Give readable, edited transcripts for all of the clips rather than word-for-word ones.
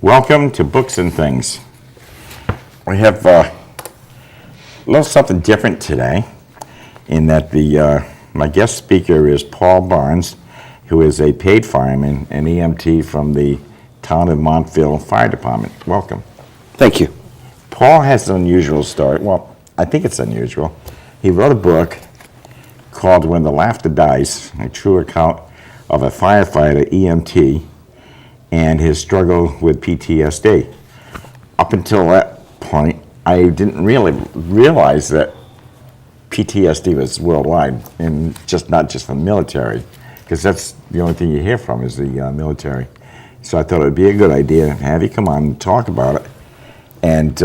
Welcome to Books and Things. We have a little something different today in that my guest speaker is Paul Barnes, who is a paid fireman and EMT from the town of Montville Fire Department. Welcome. Thank you. Paul has an unusual story. Well, I think it's unusual. He wrote a book called When the Laughter Dies, a true account of a firefighter, EMT, and his struggle with PTSD. Up until that point, I didn't really realize that PTSD was worldwide and not just from the military, because that's the only thing you hear from is the military. So I thought it would be a good idea to have you come on and talk about it and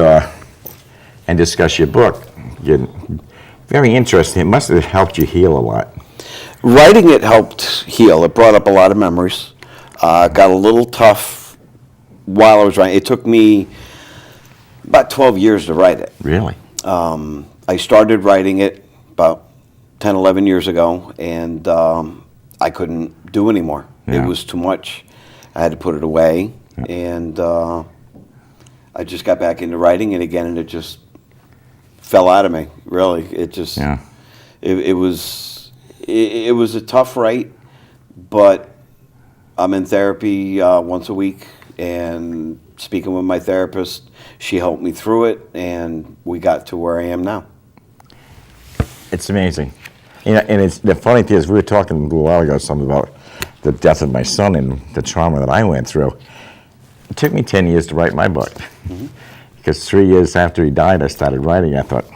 discuss your book. Very interesting. It must have helped you heal a lot. Writing it helped heal. It brought up a lot of memories. Got a little tough while I was writing. It took me about 12 years to write it. Really? I started writing it about 10, 11 years ago, and I couldn't do anymore. Yeah. It was too much. I had to put it away, and I just got back into writing it again, and it just fell out of me, really. It just, it was a tough write, but I'm in therapy once a week, and speaking with my therapist, she helped me through it, and we got to where I am now. It's amazing. And it's the funny thing is, we were talking a little while ago something about the death of my son and the trauma that I went through. It took me 10 years to write my book. Mm-hmm. Because 3 years after he died, I started writing. I thought,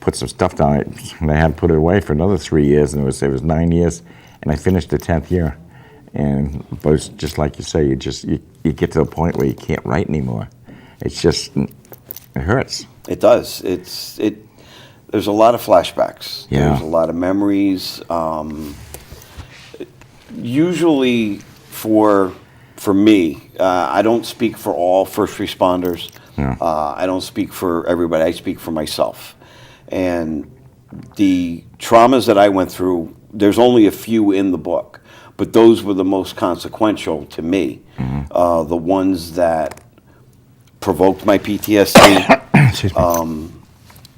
put some stuff down, and I had to put it away for another 3 years, and it was 9 years, and I finished the 10th year. And but it's just like you say, you get to a point where you can't write anymore. It's just, it hurts. It does. There's a lot of flashbacks. Yeah. There's a lot of memories. Usually for me, I don't speak for all first responders. Yeah. I don't speak for everybody. I speak for myself. And the traumas that I went through, there's only a few in the book, but those were the most consequential to me. Mm-hmm. The ones that provoked my PTSD.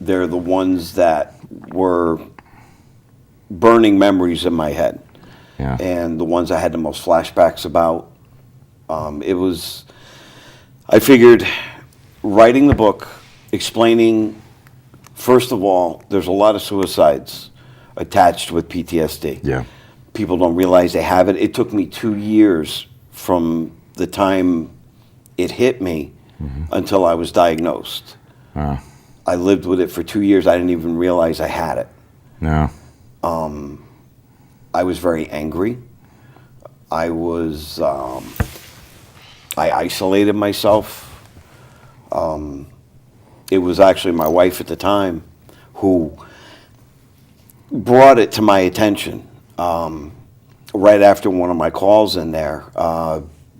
They're the ones that were burning memories in my head. Yeah. And the ones I had the most flashbacks about. I figured writing the book, explaining, first of all, there's a lot of suicides attached with PTSD. Yeah. People don't realize they have it. It took me 2 years from the time it hit me until I was diagnosed. Wow. I lived with it for 2 years. I didn't even realize I had it. No. I was very angry. I isolated myself. It was actually my wife at the time who brought it to my attention right after one of my calls in there.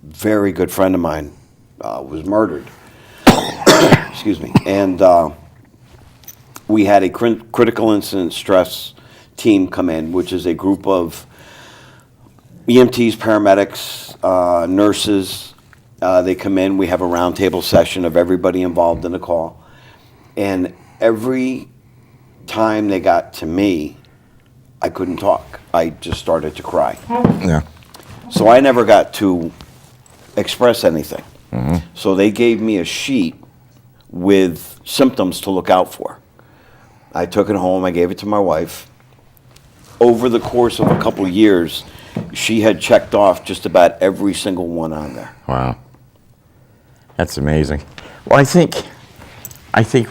Very good friend of mine was murdered. Excuse me. And we had a critical incident stress team come in, which is a group of EMTs, paramedics, nurses. They come in. We have a roundtable session of everybody involved in the call. And every time they got to me, I couldn't talk. I just started to cry. Yeah. So I never got to express anything. Mm-hmm. So they gave me a sheet with symptoms to look out for. I took it home. I gave it to my wife. Over the course of a couple of years, she had checked off just about every single one on there. Wow. That's amazing. Well, I think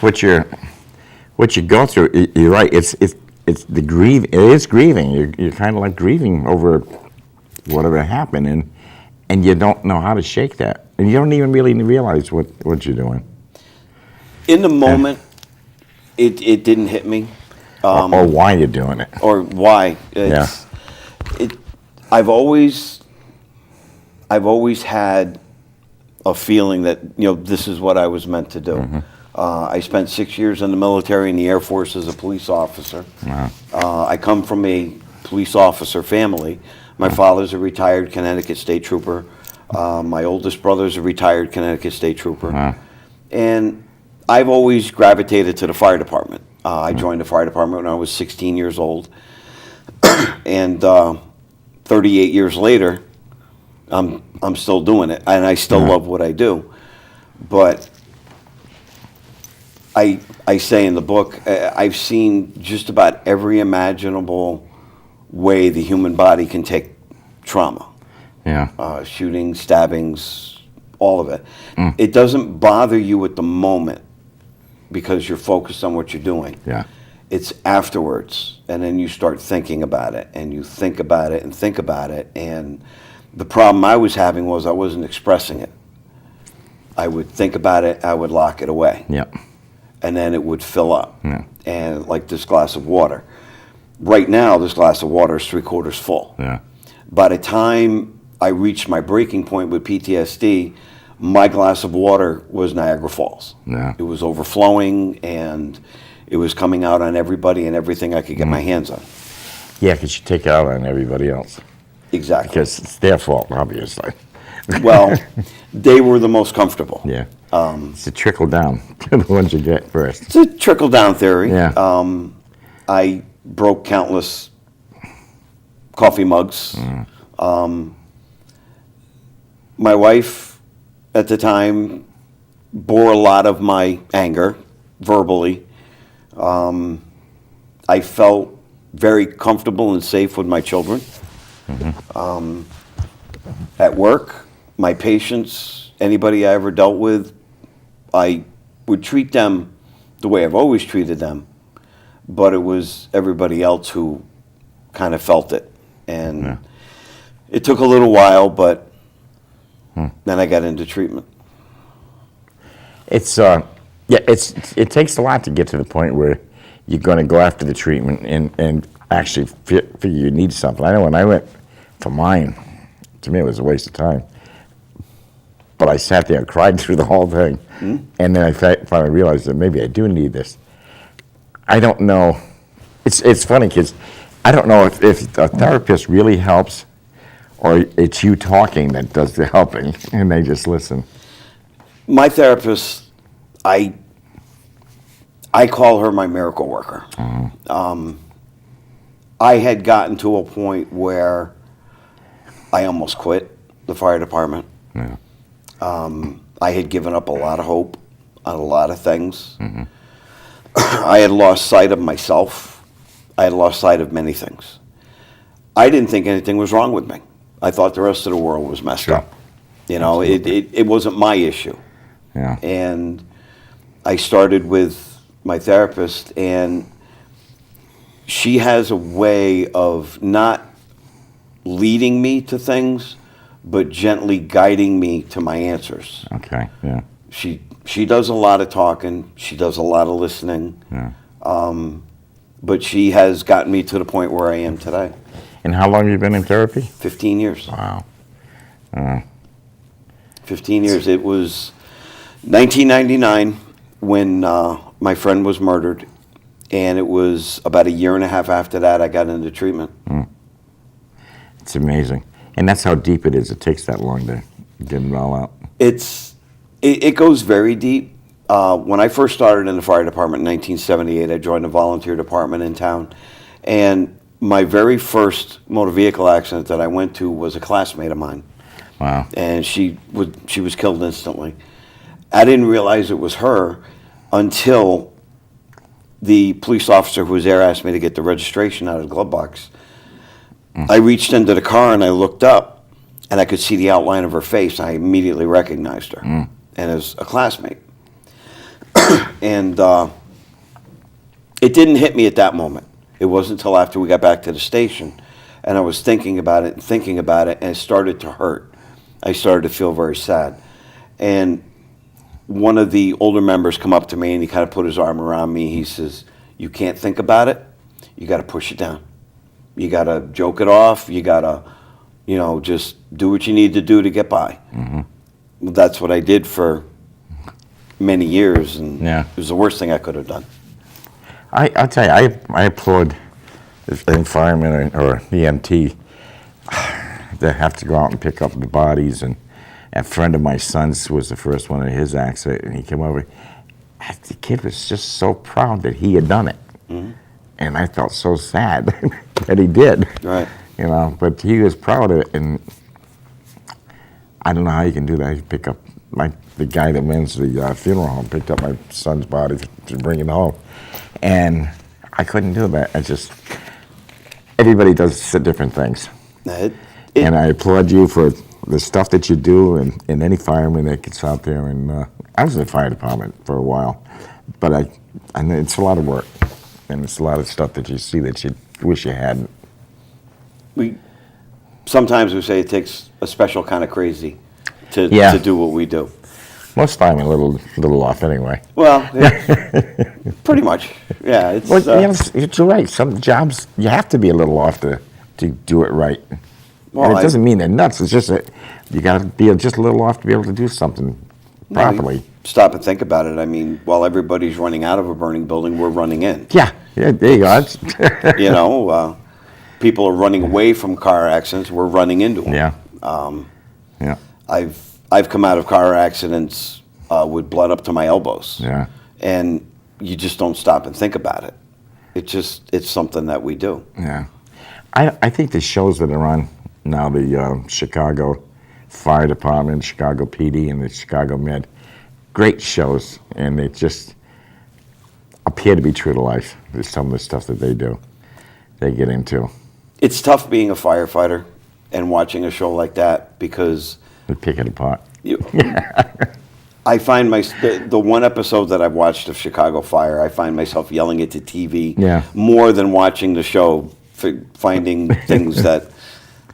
what you go through, you're right. It's the grieve. It is grieving. You're kind of like grieving over whatever happened, and you don't know how to shake that, and you don't even really realize what you're doing. In the moment, it didn't hit me. Or why you're doing it. Or why. I've always had a feeling that, this is what I was meant to do. Mm-hmm. I spent 6 years in the military, in the Air Force as a police officer. Wow. I come from a police officer family. My father's a retired Connecticut state trooper. My oldest brother's a retired Connecticut State Trooper. Wow. And I've always gravitated to the fire department. I joined the fire department when I was 16 years old. And 38 years later, I'm still doing it, and I still love what I do. But I say in the book, I've seen just about every imaginable way the human body can take trauma. Yeah. Shootings, stabbings, all of it. It doesn't bother you at the moment because you're focused on what you're doing. Yeah. It's afterwards, and then you start thinking about it, and you think about it and think about it. And the problem I was having was I wasn't expressing it. I would think about it, I would lock it away. Yeah. And then it would fill up. Yeah. And like this glass of water. Right now, this glass of water is 3/4 full. Yeah. By the time I reached my breaking point with PTSD, my glass of water was Niagara Falls. Yeah. It was overflowing, and it was coming out on everybody and everything I could get my hands on. Yeah, because you take it out on everybody else. Exactly. Because it's their fault, obviously. Well, they were the most comfortable. Yeah. It's a trickle down to the ones you get first. It's a trickle-down theory. Yeah. I broke countless coffee mugs. My wife, at the time, bore a lot of my anger verbally. I felt very comfortable and safe with my children. At work, my patients, anybody I ever dealt with, I would treat them the way I've always treated them, but it was everybody else who kind of felt it. And it took a little while, but then I got into treatment. It takes a lot to get to the point where you're going to go after the treatment and actually figure you need something. I know when I went for mine, to me it was a waste of time. But I sat there and cried through the whole thing. And then I finally realized that maybe I do need this. I don't know. It's funny because I don't know if a therapist really helps or it's you talking that does the helping and they just listen. My therapist, I call her my miracle worker. I had gotten to a point where I almost quit the fire department. Yeah. I had given up a lot of hope on a lot of things. I had lost sight of myself. I had lost sight of many things. I didn't think anything was wrong with me. I thought the rest of the world was messed Sure. up. You know, it wasn't my issue. Yeah. And I started with my therapist, and she has a way of not leading me to things, but gently guiding me to my answers. Okay. Yeah. She does a lot of talking. She does a lot of listening. Yeah. But she has gotten me to the point where I am today. And how long have you been in therapy? 15 years. Wow. 15 years. It was 1999 when my friend was murdered, and it was about a year and a half after that I got into treatment. It's amazing. And that's how deep it is. It takes that long to get it all out. It goes very deep. When I first started in the fire department in 1978, I joined a volunteer department in town, and my very first motor vehicle accident that I went to was a classmate of mine. Wow. And she was killed instantly. I didn't realize it was her until the police officer who was there asked me to get the registration out of the glove box. I reached into the car and I looked up, and I could see the outline of her face. I immediately recognized her, and it was a classmate. And it didn't hit me at that moment. It wasn't until after we got back to the station, and I was thinking about it, and it started to hurt. I started to feel very sad. And one of the older members come up to me, and he kind of put his arm around me. He says, "You can't think about it. You got to push it down. You got to joke it off. You got to, just do what you need to do to get by." Well, that's what I did for many years, and Yeah. it was the worst thing I could have done. I'll tell you, I applaud the firemen or the EMT that have to go out and pick up the bodies and A friend of my son's was the first one in his accident, and he came over. The kid was just so proud that he had done it. And I felt so sad that he did. Right. You know, but he was proud of it, and I don't know how you can do that. You pick up, the guy that runs the funeral home picked up my son's body to bring it home, and I couldn't do that. Everybody does different things. And I applaud you for the stuff that you do, and any fireman that gets out there. And I was in the fire department for a while, but I know it's a lot of work, and it's a lot of stuff that you see that you wish you hadn't. Sometimes we say it takes a special kind of crazy to do what we do. Most firemen a little off anyway. Well, pretty much. Yeah, it's. Well, you're right. Some jobs you have to be a little off to do it right. Well, and it doesn't mean they're nuts. It's just that you got to be just a little off to be able to do something properly. You stop and think about it. I mean, while everybody's running out of a burning building, we're running in. Yeah, there you go. You know, people are running away from car accidents. We're running into them. Yeah. Yeah. I've come out of car accidents with blood up to my elbows. Yeah. And you just don't stop and think about it. It's something that we do. Yeah. I think the shows that are on now, the Chicago Fire Department, Chicago PD, and the Chicago Med, great shows, and they just appear to be true to life. There's some of the stuff that they get into. It's tough being a firefighter and watching a show like that because They pick it apart. I find the one episode that I've watched of Chicago Fire, I find myself yelling at the TV more than watching the show, finding things that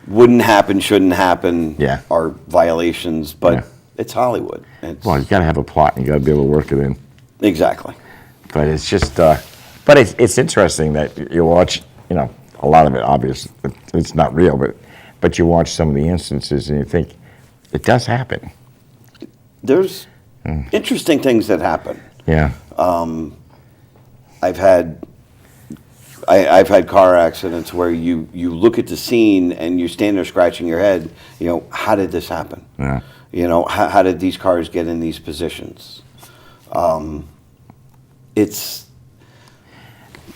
wouldn't happen, shouldn't happen, are violations. But it's Hollywood. Well, you got to have a plot, and you got to be able to work it in. Exactly. But it's just, but it's interesting that you watch, a lot of it, obviously, it's not real, but you watch some of the instances and you think, it does happen. There's interesting things that happen. Yeah. I've had car accidents where you look at the scene and you stand there scratching your head. How did this happen? Yeah. How did these cars get in these positions? It's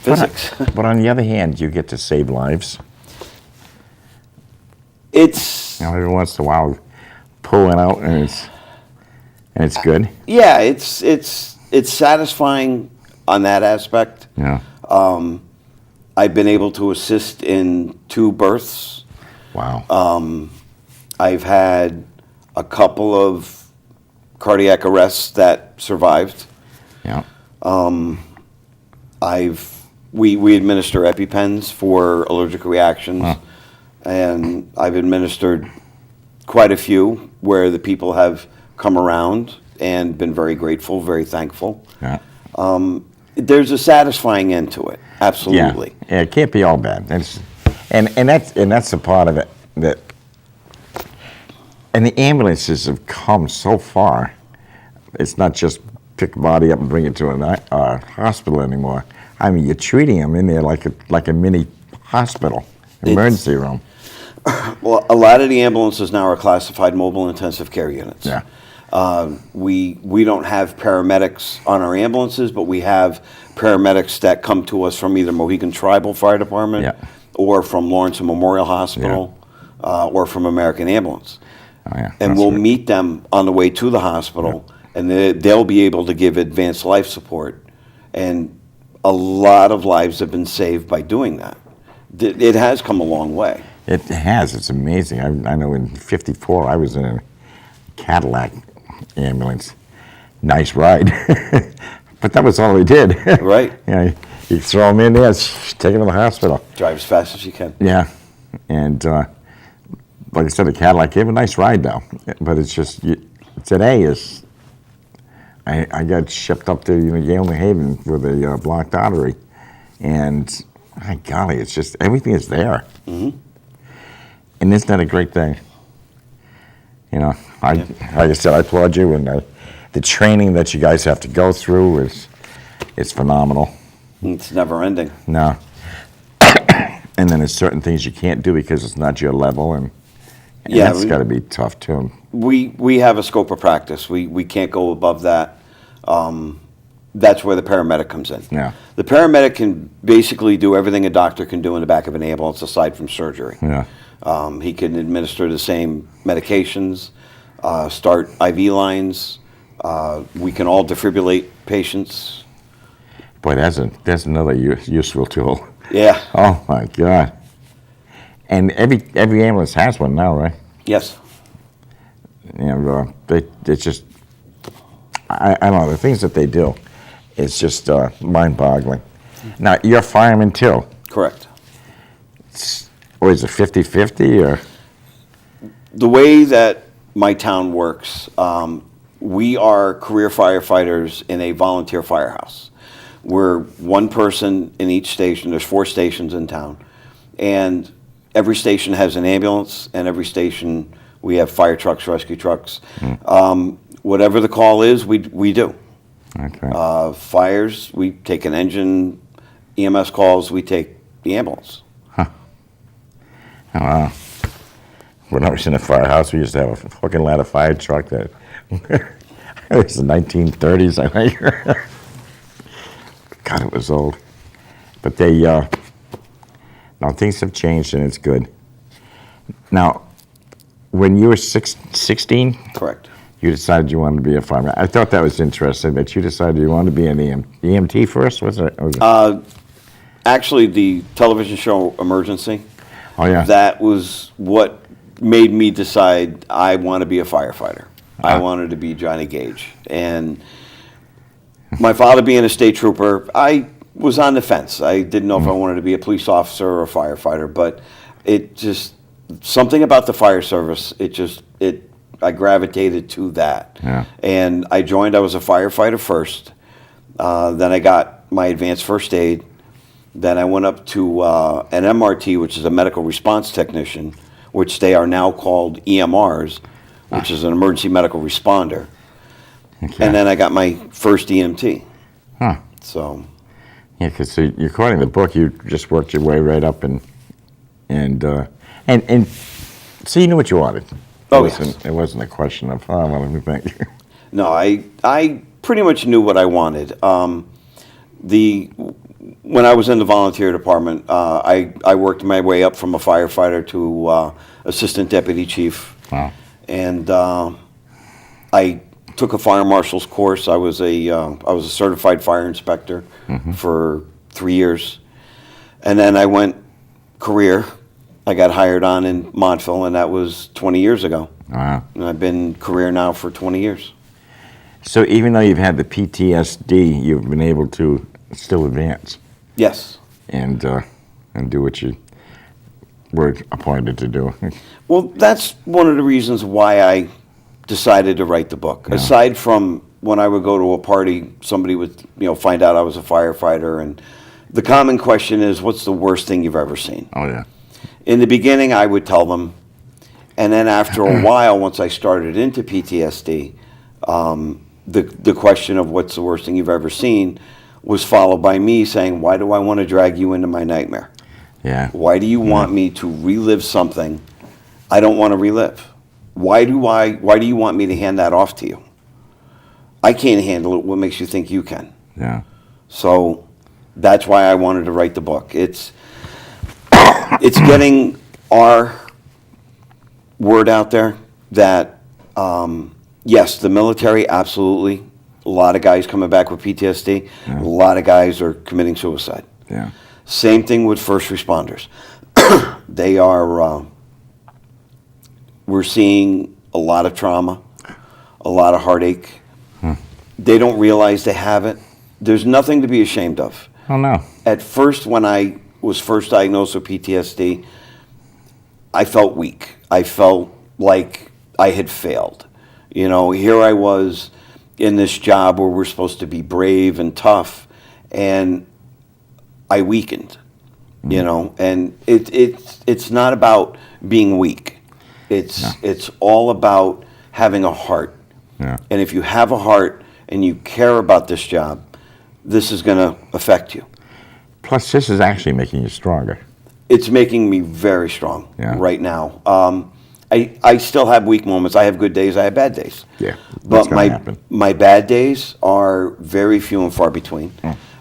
physics. But on the other hand, you get to save lives. It's every once in a while, pulling out and it's good. Yeah, it's satisfying on that aspect. Yeah. I've been able to assist in 2 births. Wow. I've had a couple of cardiac arrests that survived. Yeah. We administer EpiPens for allergic reactions, and I've administered quite a few where the people have come around and been very grateful, very thankful. Yeah. There's a satisfying end to it, absolutely. Yeah, it can't be all bad. And that's a part of it that. And the ambulances have come so far. It's not just pick a body up and bring it to a hospital anymore. I mean, you're treating them in there like a mini hospital, emergency room. Well, a lot of the ambulances now are classified mobile intensive care units. Yeah. We don't have paramedics on our ambulances, but we have paramedics that come to us from either Mohegan Tribal Fire Department or from Lawrence Memorial Hospital or from American Ambulance. Oh, yeah. And we'll meet them on the way to the hospital, and they'll be able to give advanced life support. And a lot of lives have been saved by doing that. It has come a long way. It has. It's amazing. I know in '54 I was in a Cadillac ambulance. Nice ride. But that was all we did. Right. You throw them in there, take them to the hospital. Drive as fast as you can. Yeah. And like I said, the Cadillac gave a nice ride though. But it's just, today is, I got shipped up to Yale, New Haven with a blocked artery. And my golly, it's just, everything is there. Mm-hmm. And isn't that a great thing? Like I said, I applaud you, and the training that you guys have to go through is phenomenal. It's never ending. No. And then there's certain things you can't do because it's not your level, and And Yeah, that's got to be tough too. we have a scope of practice. We can't go above that. That's where the paramedic comes in. Yeah. The paramedic can basically do everything a doctor can do in the back of an ambulance aside from surgery. Yeah. He can administer the same medications, start IV lines. We can all defibrillate patients. Boy, that's another useful tool. Yeah. Oh my God. And every ambulance has one now, right? Yes. You know, it's just, I don't know, the things that they do, it's just mind-boggling. Now, you're a fireman too. Correct. Or is it 50-50 or? The way that my town works, we are career firefighters in a volunteer firehouse. We're one person in each station. There's 4 stations in town. And every station has an ambulance, and every station we have fire trucks, rescue trucks. Whatever the call is, we do. Okay. Fires, we take an engine. EMS calls, we take the ambulance. Wow. When I was in a firehouse, we used to have a fucking ladder fire truck that it was the 1930s, I think. God, it was old. But they, now things have changed and it's good. Now, when you were 16, Correct. you decided you wanted to be a fireman. I thought that was interesting that you decided you wanted to be an EMT first. Was it? Actually, the television show Emergency, Oh yeah. that was what made me decide I want to be a firefighter. I wanted to be Johnny Gage. And my father being a state trooper, I was on the fence. I didn't know if I wanted to be a police officer or a firefighter, but it just, something about the fire service, I gravitated to that. Yeah. And I joined, I was a firefighter first. Then I got my advanced first aid. Then I went up to an MRT, which is a medical response technician, which they are now called EMRs, which is an emergency medical responder. Okay. And then I got my first EMT. Huh. So, Yeah, because so according to the book, you just worked your way right up and so you knew what you wanted. Oh, It wasn't a question of, oh, well, let me think. no, I pretty much knew what I wanted. When I was in the volunteer department, I worked my way up from a firefighter to assistant deputy chief. Wow. And I took a fire marshal's course. I was a certified fire inspector for 3 years, and then I went career. I got hired on in Montville, and that was 20 years ago. Wow. And I've been career now for 20 years. So even though you've had the PTSD, you've been able to still advance Yes. and do what you were appointed to do. Well, that's one of the reasons why I decided to write the book. Yeah. Aside from when I would go to a party, somebody would find out I was a firefighter, and the common question is, what's the worst thing you've ever seen? Oh, yeah. In the beginning, I would tell them, and then after a while, once I started into PTSD, the question of what's the worst thing you've ever seen was followed by me saying, why do I want to drag you into my nightmare? Yeah. Why do you want me to relive something I don't want to relive? Why do you want me to hand that off to you? I can't handle it. What makes you think you can? Yeah. So that's why I wanted to write the book. It's getting our word out there that, yes, the military, absolutely. A lot of guys coming back with PTSD. Yeah. A lot of guys are committing suicide. Yeah. Same thing with first responders. They are, we're seeing a lot of trauma, a lot of heartache. They don't realize they have it. There's nothing to be ashamed of. Oh, no. At first, when I was first diagnosed with PTSD, I felt weak. I felt like I had failed. Here I was in this job where we're supposed to be brave and tough, and I weakened. And it's not about being weak. It's all about having a heart. Yeah. And if you have a heart and you care about this job, this is going to affect you. Plus, this is actually making you stronger. It's making me very strong Yeah. right now. I still have weak moments. I have good days. I have bad days. Yeah, that's But gonna happen. my bad days are very few and far between.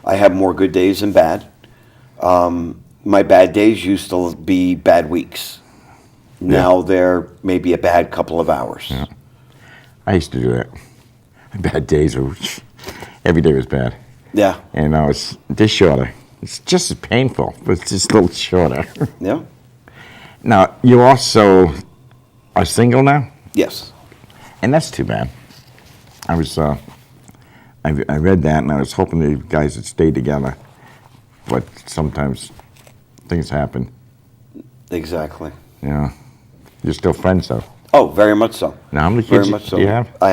I have more good days than bad. My bad days used to be bad weeks. Now they're maybe a bad couple of hours. Yeah. I used to do that. Bad days were, every day was bad. Yeah. And now it's just shorter. It's just as painful, but it's just a little shorter. Yeah. Now, you also are single now? Yes. And that's too bad. I was, I read that and I was hoping the guys would stay together. But sometimes things happen. Exactly. Yeah. You're still friends though. Oh, very much so. Now, how many Very kids much so. do you have? I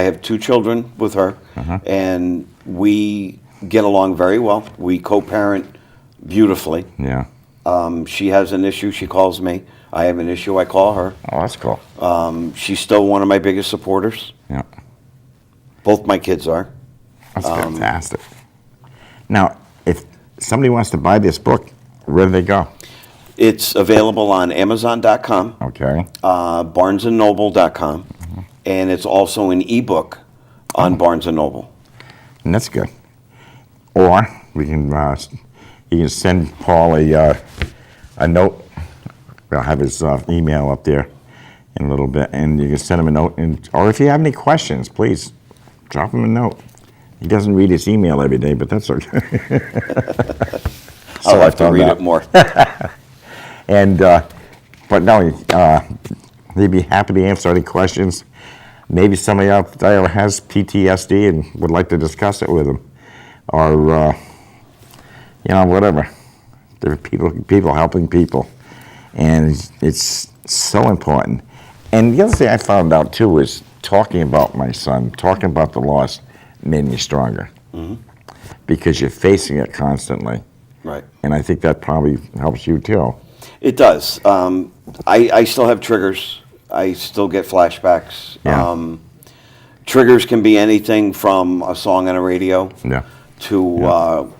have 2 children with her, and we get along very well. We co-parent beautifully. Yeah. She has an issue, she calls me. I have an issue, I call her. Oh, that's cool. She's still one of my biggest supporters. Yeah. Both my kids are. That's fantastic. Now, if somebody wants to buy this book, where do they go? It's available on Amazon.com, Okay. BarnesandNoble.com, and it's also an ebook on Barnes and Noble. And that's good. Or we can, you can send Paul a note. I'll have his email up there in a little bit, and you can send him a note. Or if you have any questions, please drop him a note. He doesn't read his email every day, but that's okay. I'll have to read it more. And, but no, he'd be happy to answer any questions. Maybe somebody out there has PTSD and would like to discuss it with him. Or, whatever. There are people helping people. And it's so important. And the other thing I found out, too, is talking about my son, talking about the loss, made me stronger. Because you're facing it constantly. Right. And I think that probably helps you, too. It does. I still have triggers. I still get flashbacks. Yeah. Triggers can be anything from a song on a radio Yeah. to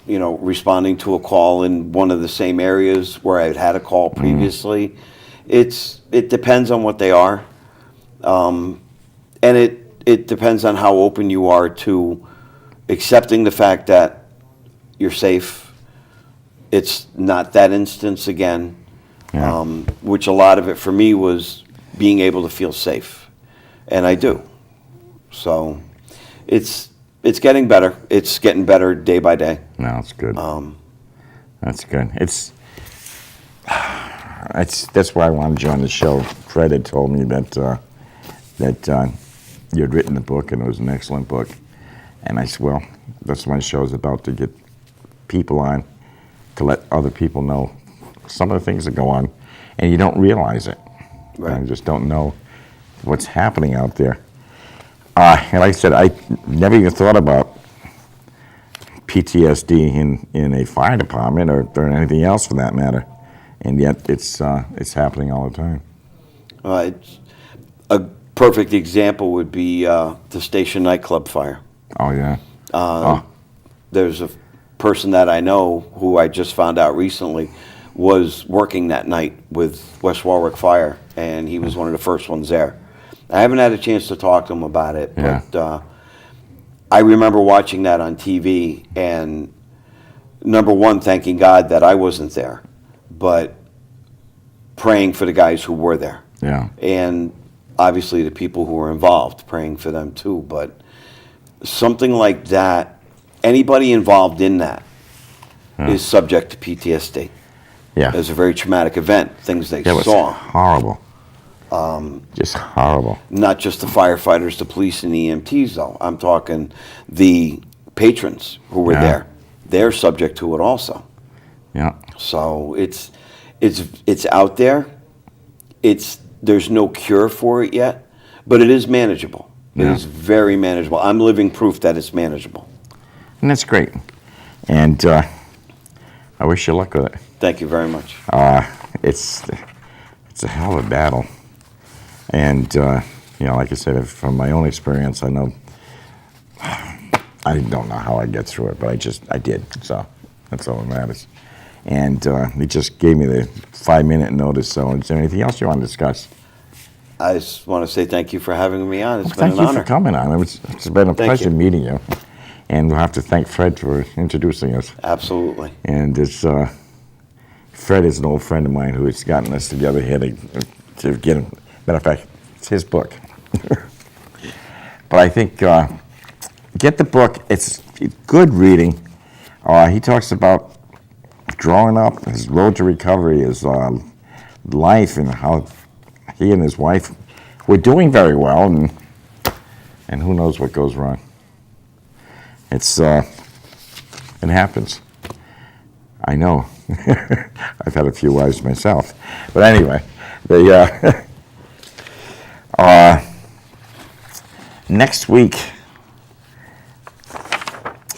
responding to a call in one of the same areas where I'd had a call previously. It depends on what they are, and it depends on how open you are to accepting the fact that you're safe. It's not that instance again. Yeah. Which a lot of it for me was being able to feel safe, and I do. So it's getting better. It's getting better day by day. No, that's good. That's good. That's why I wanted to join the show. Fred had told me that you had written the book and it was an excellent book, and I said, well, that's what my show is about, to get people on, to let other people know some of the things that go on, and you don't realize it. Right. You just don't know what's happening out there. And like I said, I never even thought about PTSD in a fire department or anything else for that matter, and yet it's happening all the time. It's a perfect example would be the Station nightclub fire. Oh yeah. There's a person that I know who I just found out recently was working that night with West Warwick Fire, and he was one of the first ones there. I haven't had a chance to talk to him about it, but I remember watching that on TV, and number one, thanking God that I wasn't there, but praying for the guys who were there. Yeah. And obviously the people who were involved, praying for them too. But something like that, anybody involved in that is subject to PTSD. Yeah. It's a very traumatic event, things they That was saw. horrible. Just horrible. Not just the firefighters, the police, and the EMTs, though. I'm talking the patrons who were there. They're subject to it also. Yeah. So it's out there. There's no cure for it yet, but it is manageable. It is very manageable. I'm living proof that it's manageable. And that's great. And I wish you luck with it. Thank you very much. It's a hell of a battle. And, like I said, from my own experience, I know, I don't know how I get through it, but I did. So that's all that matters. And he just gave me the 5-minute notice. So is there anything else you want to discuss? I just want to say thank you for having me on. It's been Thank an you honor. for coming on. It's been a pleasure you. meeting you. And we'll have to thank Fred for introducing us. Absolutely. And it's Fred is an old friend of mine who has gotten us together here to get him. Matter of fact, it's his book. But I think get the book. It's good reading. He talks about growing up, his road to recovery, his life, and how he and his wife were doing very well, and who knows what goes wrong. It happens. I know. I've had a few wives myself. But anyway, next week,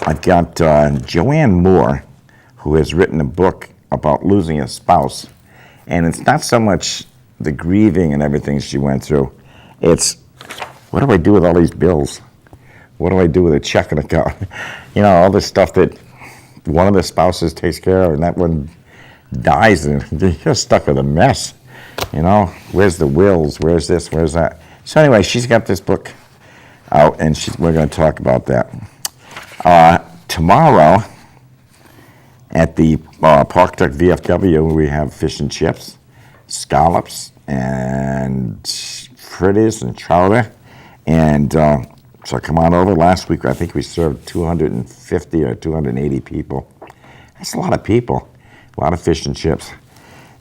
I've got Joanne Moore, who has written a book about losing a spouse. And it's not so much the grieving and everything she went through. It's, what do I do with all these bills? What do I do with a checking account? All this stuff that one of the spouses takes care of, and that one dies, and you're stuck with a mess. Where's the wills? Where's this? Where's that? So anyway, she's got this book out, and we're going to talk about that. Tomorrow, at the Park Duck VFW, we have fish and chips, scallops, and fritters and chowder. And so come on over. Last week, I think we served 250 or 280 people. That's a lot of people, a lot of fish and chips.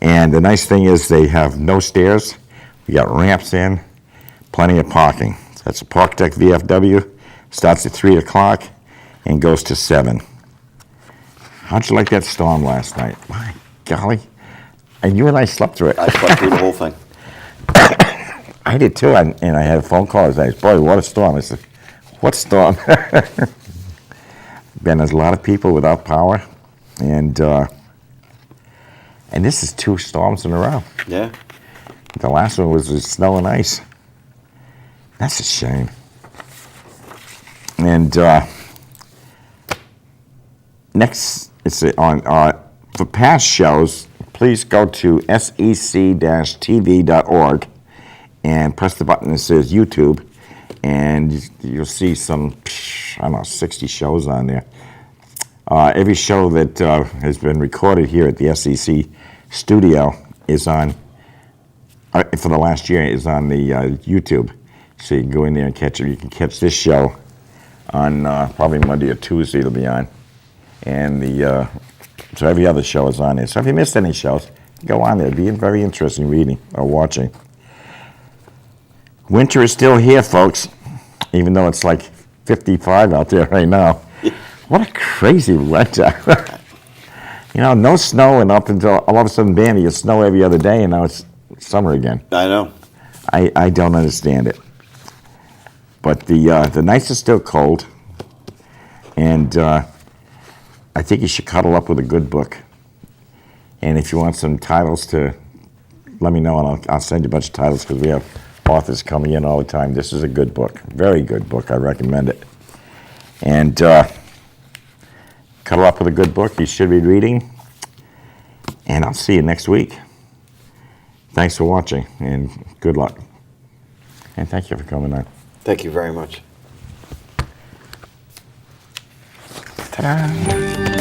And the nice thing is they have no stairs. We got ramps in, plenty of parking. So that's a Park Deck VFW. Starts at 3 o'clock and goes to 7. How'd you like that storm last night? My golly. And you and I slept through it. I slept through the whole thing. I did too, and I had a phone call. I was like, boy, what a storm. I said, what storm? Ben, there's a lot of people without power, and this is 2 storms in a row. Yeah. The last one was the snow and ice. That's a shame. And next, it's on for past shows, please go to sec-tv.org and press the button that says YouTube, and you'll see some, 60 shows on there. Every show that has been recorded here at the SEC studio is on, for the last year, is on the YouTube. So you can go in there and catch it. You can catch this show on probably Monday or Tuesday it'll be on. And so every other show is on there. So if you missed any shows, go on there. It'd be very interesting reading or watching. Winter is still here, folks, even though it's like 55 out there right now. What a crazy winter. No snow, and up until all of a sudden, bam, you get snow every other day, and now it's summer again. I know. I don't understand it. But the nights are still cold, and I think you should cuddle up with a good book. And if you want some titles to let me know, and I'll send you a bunch of titles, because we have authors coming in all the time. This is a good book, very good book. I recommend it. And cuddle up with a good book you should be reading. And I'll see you next week. Thanks for watching, and good luck. And thank you for coming on. Thank you very much. Ta-da!